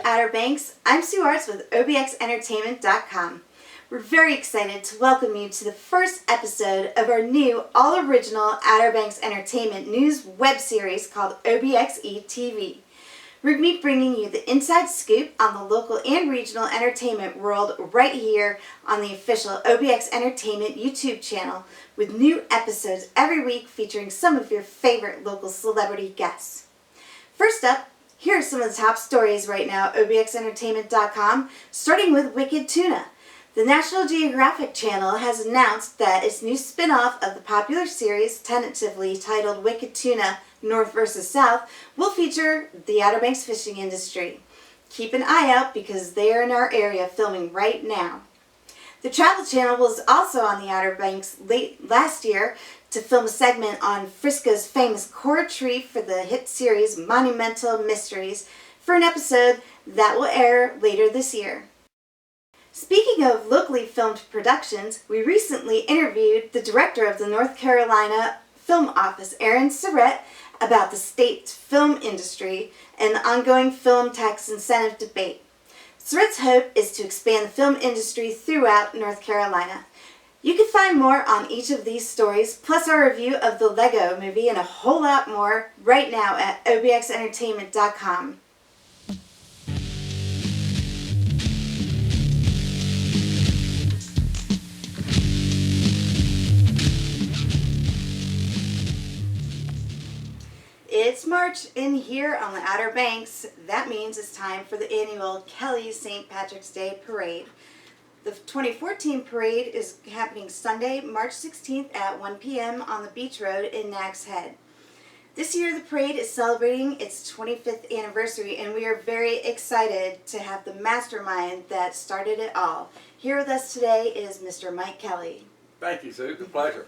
Outer Banks. I'm Sue Artz with OBXentertainment.com. We're very excited to welcome you to the first episode of our new all-original Outer Banks Entertainment news web series called OBXE TV. We're going to be bringing you the inside scoop on the local and regional entertainment world right here on the official OBX Entertainment YouTube channel with new episodes every week featuring some of your favorite local celebrity guests. First up, here are some of the top stories right now at OBXentertainment.com, starting with Wicked Tuna. The National Geographic Channel has announced that its new spin-off of the popular series, tentatively titled Wicked Tuna North vs. South, will feature the Outer Banks fishing industry. Keep an eye out because they are in our area filming right now. The Travel Channel was also on the Outer Banks late last year to film a segment on Frisco's famous coral tree for the hit series Monumental Mysteries for an episode that will air later this year. Speaking of locally filmed productions, we recently interviewed the director of the North Carolina Film Office, Aaron Surrett, about the state's film industry and the ongoing film tax incentive debate. Surrett's hope is to expand the film industry throughout North Carolina. You can find more on each of these stories, plus our review of the Lego movie and a whole lot more right now at OBXentertainment.com. It's March in here on the Outer Banks. That means it's time for the annual Kelly's St. Patrick's Day Parade. The 2014 parade is happening Sunday, March 16th at 1 p.m. on the Beach Road in Nags Head. This year the parade is celebrating its 25th anniversary, and we are very excited to have the mastermind that started it all. Here with us today is Mr. Mike Kelly. Thank you, Sue. It's a pleasure.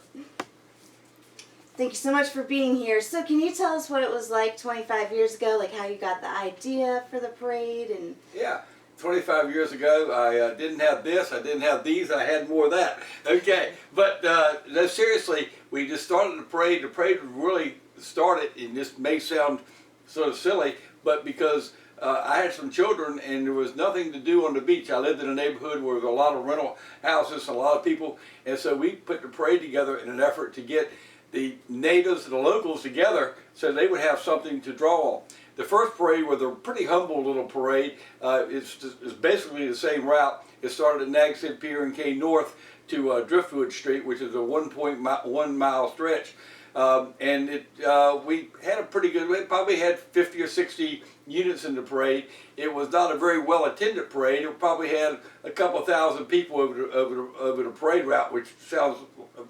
Thank you so much for being here. So can you tell us what it was like 25 years ago, like how you got the idea for the parade? And Yeah, 25 years ago, I didn't have this, I didn't have these, I had more of that. Okay, but no, seriously, we just started the parade. The parade really started, and this may sound sort of silly, but because I had some children and there was nothing to do on the beach. I lived in a neighborhood where there were a lot of rental houses and a lot of people, and so we put the parade together in an effort to get the natives and the locals together so they would have something to draw on. The first parade was a pretty humble little parade. It's basically the same route. It started at Nags Head Pier and came north to Driftwood Street, which is a 1.1 mile stretch. We had a pretty good, we probably had 50 or 60 units in the parade. It was not a very well attended parade. It probably had a couple thousand people over the parade route, which sounds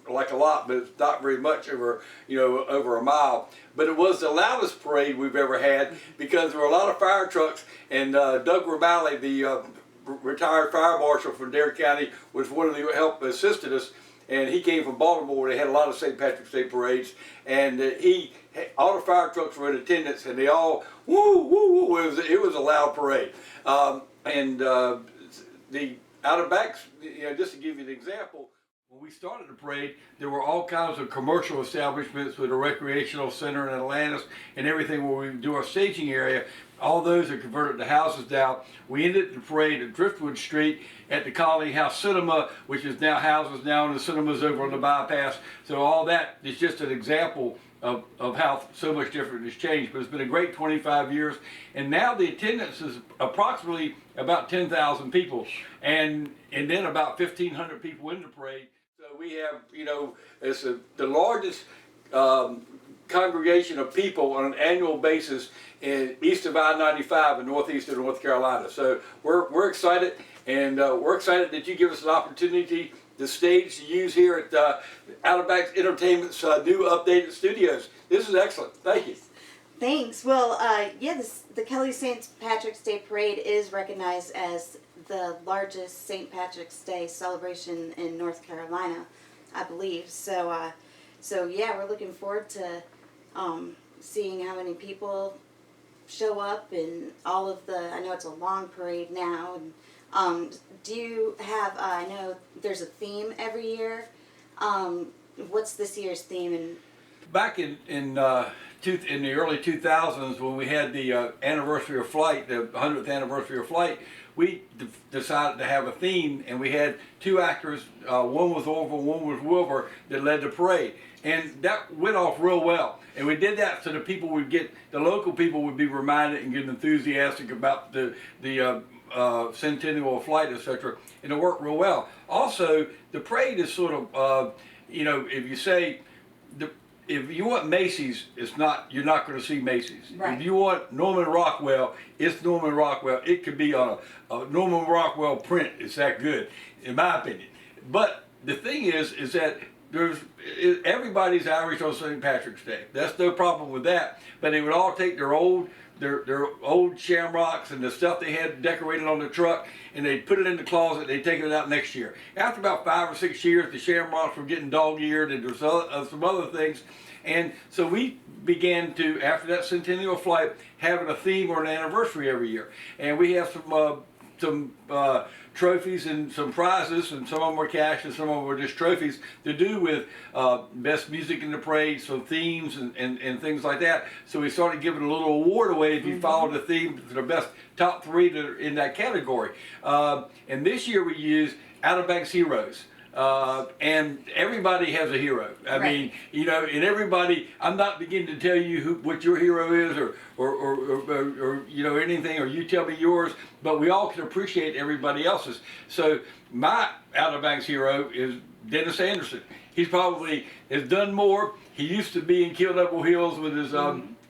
like a lot, but it's not very much over a mile. But it was the loudest parade we've ever had because there were a lot of fire trucks, and Doug Romali, the retired fire marshal from Dare County, was one of the help assisted us. And he came from Baltimore. They had a lot of St. Patrick's Day parades, and all the fire trucks were in attendance, and they all woo woo woo. It was a loud parade, the Outer Banks. Just to give you an example, when we started the parade, there were all kinds of commercial establishments with a recreational center in Atlantis and everything where we do our staging area. All those are converted to houses now. We ended the parade at Driftwood Street at the Colony House Cinema, which is now houses now, and the cinema's over on the bypass. So all that is just an example of how so much different has changed. But it's been a great 25 years, and now the attendance is approximately about 10,000 people, and then about 1,500 people in the parade. So we have, it's the largest congregation of people on an annual basis east of I-95 in northeast of North Carolina. So we're excited, and we're excited that you give us an opportunity to stage to use here at Outer Banks Entertainment's new updated studios. This is excellent. Thank you. Thanks. Well, the Kelly St. Patrick's Day Parade is recognized as the largest St. Patrick's Day celebration in North Carolina, I believe. So yeah, we're looking forward to seeing how many people show up and all of I know it's a long parade now. And do you have, I know there's a theme every year. What's this year's theme? And Back in in the early 2000s when we had the anniversary of flight, the 100th anniversary of flight, we decided to have a theme, and we had two actors, one was Orville, one was Wilbur, that led the parade. And that went off real well. And we did that so the people would get, the local people would be reminded and get enthusiastic about the centennial flight, etc. And it worked real well. Also, the parade is sort of, you know, if you say, if you want Macy's, it's not, you're not going to see Macy's. Right. If you want Norman Rockwell, it's Norman Rockwell. It could be on a Norman Rockwell print. It's that good, in my opinion. But the thing is that everybody's Irish on St. Patrick's Day. That's no problem with that. But they would all take their old shamrocks and the stuff they had decorated on the truck, and they'd put it in the closet. They'd take it out next year. After about 5 or 6 years, the shamrocks were getting dog-eared, and there was some other things. And so we began to, after that centennial flight, having a theme or an anniversary every year. And we have some trophies and some prizes, and some of them were cash and some of them were just trophies to do with best music in the parade, some themes and things like that. So we started giving a little award away if you followed the theme to the best top 3 that are in that category. And this year we used Outer Banks Heroes. And everybody has a hero. I mean, you know, and everybody, I'm not beginning to tell you what your hero is or you know, anything, or you tell me yours, but we all can appreciate everybody else's. So my Outer Banks hero is Dennis Anderson. He's probably has done more. He used to be in Kill Double Hills with his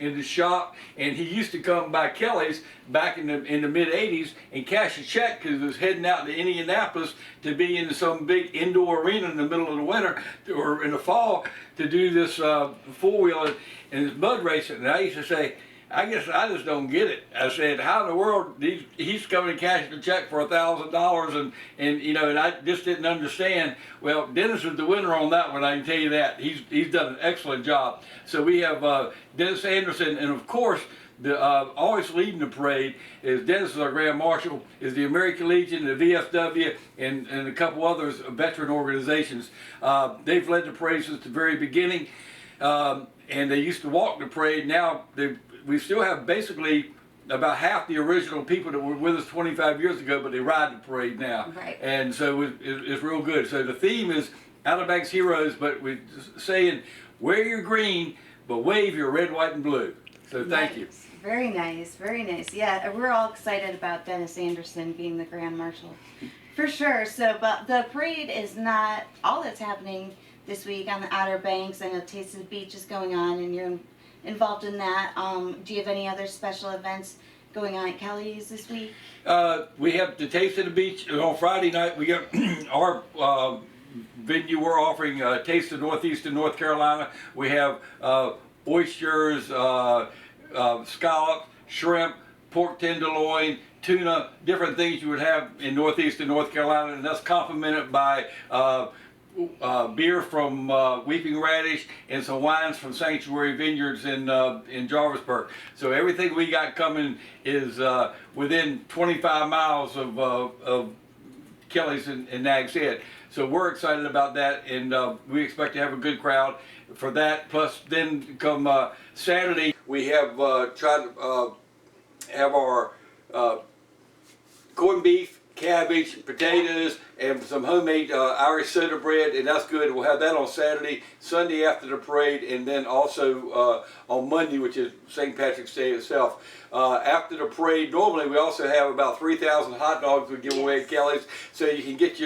in his shop, and he used to come by Kelly's back in the mid '80s and cash a check because he was heading out to Indianapolis to be in some big indoor arena in the middle of the winter or in the fall to do this 4-wheeler and this mud racing. And I used to say, I guess I just don't get it. I said, how in the world he's coming and cashing a check for $1,000 and you know, and I just didn't understand. Well, Dennis is the winner on that one, I can tell you that. He's done an excellent job. So we have Dennis Anderson, and of course, always leading the parade is Dennis is our Grand Marshal, is the American Legion, the VFW, and a couple others, veteran organizations. They've led the parade since the very beginning, and they used to walk the parade. Now we still have basically about half the original people that were with us 25 years ago, but they ride the parade now. Right. And so it's real good. So the theme is Outer Banks Heroes, but we're saying wear your green, but wave your red, white, and blue. So thank you. Very nice, very nice. Yeah, we're all excited about Dennis Anderson being the Grand Marshal. For sure. So, but the parade is not all that's happening this week on the Outer Banks. I know Taste of the Beach is going on, and you're involved in that. Do you have any other special events going on at Kelly's this week? We have the Taste of the Beach on Friday night. We got our venue. We're offering Taste of Northeastern North Carolina. We have oysters, scallops, shrimp, pork tenderloin, tuna, different things you would have in Northeastern North Carolina, and that's complemented by beer from Weeping Radish and some wines from Sanctuary Vineyards in Jarvisburg. So everything we got coming is within 25 miles of Kelly's and Nags Head. So we're excited about that, and we expect to have a good crowd for that. Plus, then come Saturday, we have tried to have our corned beef, cabbage, potatoes, and some homemade Irish soda bread, and that's good. We'll have that on Saturday, Sunday after the parade, and then also on Monday, which is St. Patrick's Day itself. After the parade, normally we also have about 3,000 hot dogs we give away at Kelly's, so you can get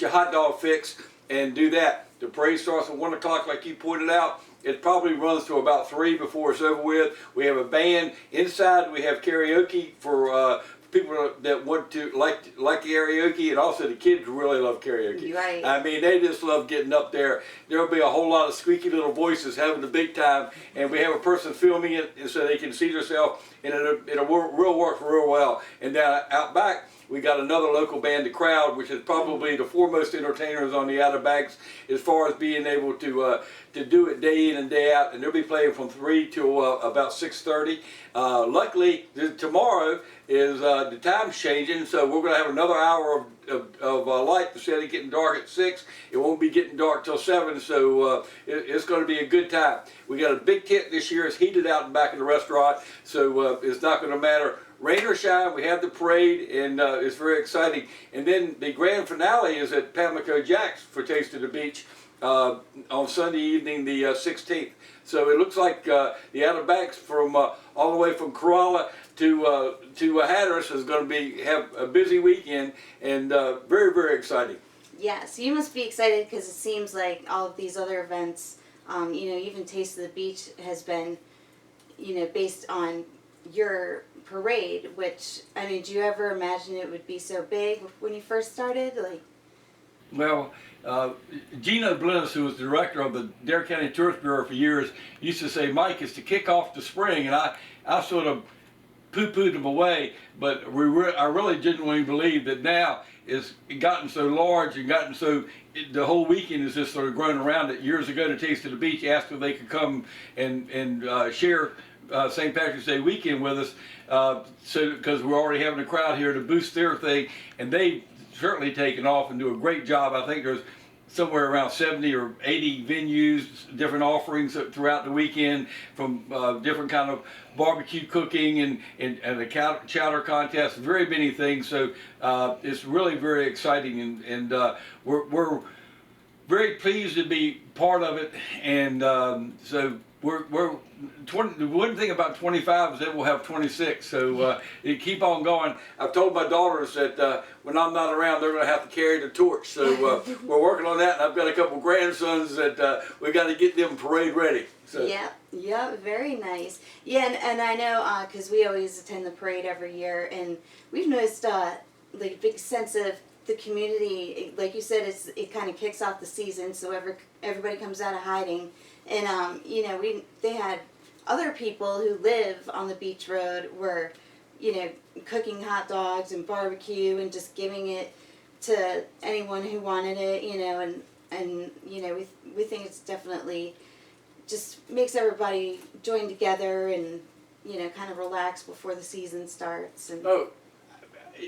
your hot dog fix and do that. The parade starts at 1 o'clock, like you pointed out. It probably runs to about 3 before it's over with. We have a band inside. We have karaoke for people that want to like karaoke, and also the kids really love karaoke. Right. I mean, they just love getting up there. There'll be a whole lot of squeaky little voices having a big time, and we have a person filming it so they can see themselves, and it'll work real well. And down out back, we got another local band, The Crowd, which is probably the foremost entertainers on the Outer Banks as far as being able to do it day in and day out, and they'll be playing from 3 till about 6:30. Luckily, tomorrow is the time's changing, so we're going to have another hour of light instead of getting dark at 6. It won't be getting dark till 7, so it's going to be a good time. We got a big tent this year. It's heated out in the back of the restaurant, so it's not going to matter. Rain or shine, we have the parade, and it's very exciting. And then the grand finale is at Pamlico Jack's for Taste of the Beach on Sunday evening, the 16th. So it looks like the Outer Banks from all the way from Corolla to Hatteras is going to have a busy weekend, and very, very exciting. Yes, you must be excited because it seems like all of these other events, even Taste of the Beach has been, based on your parade, which, I mean, do you ever imagine it would be so big when you first started? Well, Gino Bliss, who was the director of the Dare County Tourist Bureau for years, used to say, Mike, it's to kick off the spring, and I sort of poo-pooed him away, but I really genuinely believe that now it's gotten so large and gotten so, the whole weekend is just sort of grown around it. Years ago, to Taste of the Beach asked if they could come and share St. Patrick's Day weekend with us, because we're already having a crowd here to boost their thing, and they've certainly taken off and do a great job. I think there's somewhere around 70 or 80 venues, different offerings throughout the weekend, from different kind of barbecue cooking and a chowder contest, very many things. So it's really very exciting, and we're very pleased to be part of it. And so the one thing about 25 is that we'll have 26, so you keep on going. I've told my daughters that when I'm not around, they're going to have to carry the torch, so we're working on that, and I've got a couple grandsons that we got to get them parade ready. So. Yeah, very nice. Yeah, and I know, because we always attend the parade every year, and we've noticed like a big sense of the community. Like you said, it kind of kicks off the season, so everybody comes out of hiding. And they had other people who live on the beach road were, cooking hot dogs and barbecue and just giving it to anyone who wanted it, and we think it's definitely just makes everybody join together and kind of relax before the season starts. And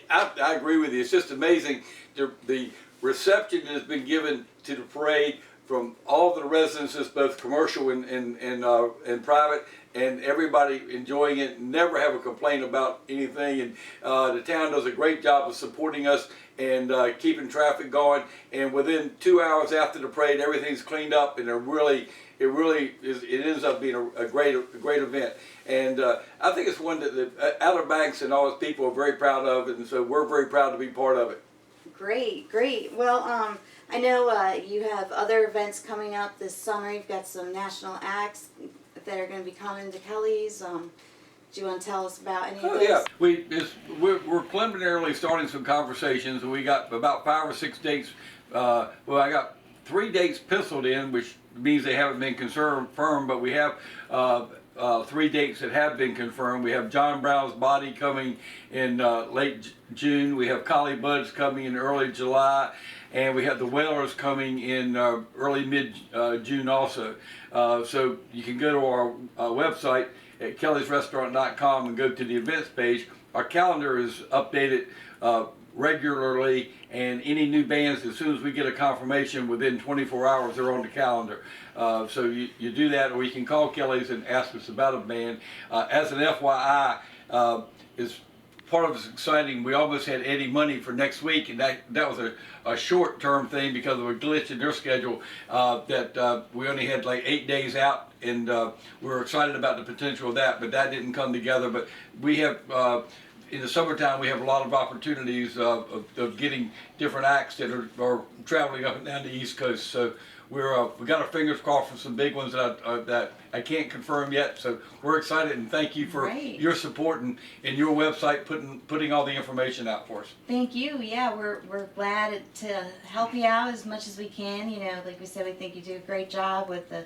I agree with you. It's just amazing the reception that has been given to the parade from all the residences, both commercial and private, and everybody enjoying it. Never have a complaint about anything, and the town does a great job of supporting us and keeping traffic going. And within 2 hours after the parade, everything's cleaned up, and it really ends up being a great event. And I think it's one that the Outer Banks and all its people are very proud of, and so we're very proud to be part of it. Great. Well, I know you have other events coming up this summer. You've got some national acts that are going to be coming to Kelly's. Do you want to tell us about any of those? Yeah, we're preliminarily starting some conversations. We got about 5 or 6 dates. I got 3 dates penciled in, which means they haven't been confirmed, but we have 3 dates that have been confirmed. We have John Brown's Body coming in late June. We have Collie Buds coming in early July. And we have the Whalers coming in early mid-June also. So you can go to our website at kellysrestaurant.com and go to the events page. Our calendar is updated regularly, and any new bands, as soon as we get a confirmation, within 24 hours they're on the calendar. So you do that, or you can call Kelly's and ask us about a band. As an FYI, is part of it's exciting. We almost had Eddie Money for next week, and that was a short-term thing because of a glitch in their schedule that we only had like 8 days out, and we were excited about the potential of that, but that didn't come together. But we have, in the summertime, we have a lot of opportunities of getting different acts that are traveling up and down the East Coast. So we got our fingers crossed for some big ones that I can't confirm yet. So we're excited, and thank you for your support and your website putting all the information out for us. Thank you. Yeah, we're glad to help you out as much as we can. Like we said, we think you do a great job with the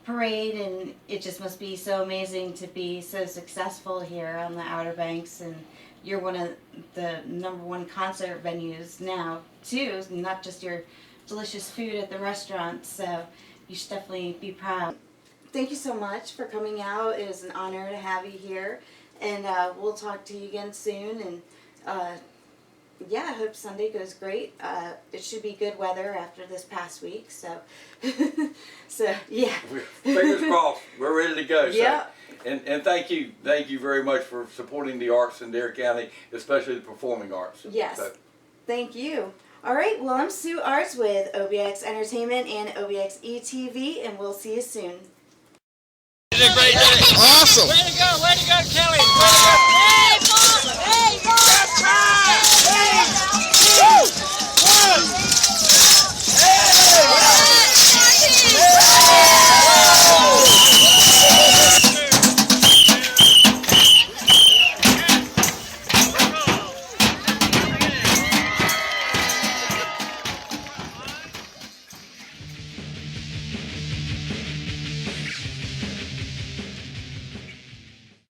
parade, and it just must be so amazing to be so successful here on the Outer Banks. And you're one of the #1 concert venues now too, not just your delicious food at the restaurant, so you should definitely be proud. Thank you so much for coming out. It is an honor to have you here, and we'll talk to you again soon, and yeah, I hope Sunday goes great. It should be good weather after this past week, so so yeah. Fingers crossed. We're ready to go. Yeah. So, and thank you very much for supporting the arts in Dare County, especially the performing arts. Yes. So. Thank you. All right. Well, I'm Sue Artz with OBX Entertainment and OBXE TV, and we'll see you soon. You did a great day. Awesome. Way to go, Kelly.